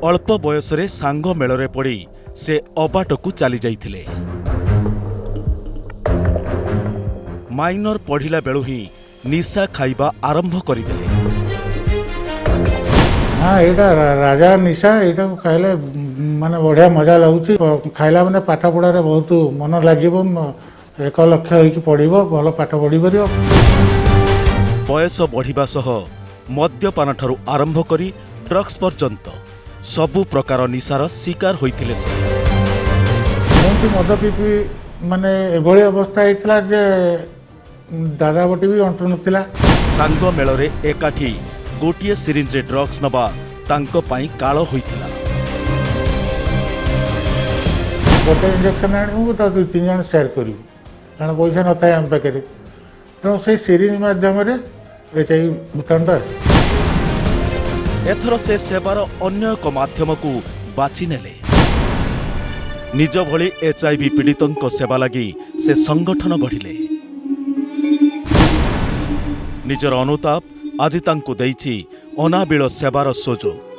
अल्प बयसरे सांग मेଳରେ पड़ी से अबाटकू चली जाइथिले। माइनर पढ़िला बेलू ही निशा खाइबा आरंभ करदेले। हाँ यहाँ राजा निशा यहाँ खाइले माने बढ़िया मजा लगुच खाइला माने पाठ पढ़ारे बहुत मन लगे 1 लक्ष होइकी पढ़िबो भल पाठ पढ़ी परियो। बयस बढ़िबा सह मद्यपान ठारू आरंभ करी ड्रग्स पर्यंत सबु प्रकार निशार शिकार होइथिले से। मद पीपी माने एभली अवस्था होइतिला जे दादा बटी भी अंटु नथिला। सांग मेଳରେ एकाठी गोटिए सिरिंज रे ड्रग्स नबा तांको पाई कालो होइथिला। गोटे इंजेक्शन आनिबू तो 2-3 जन शेयर करू कारण पैसा न थाए आम पाखे तेणु से सिरिंज माध्यम एचआईवी भूताणुटा एथर से सेवार अन्य एक माध्यम को बाछि नेले। निज भली एचआईवी पीड़ितों सेवा लगी से संगठन गढ़िले। निजर अनुताप आदि तांकु देइछि अनाबिल सेवार सुजोग।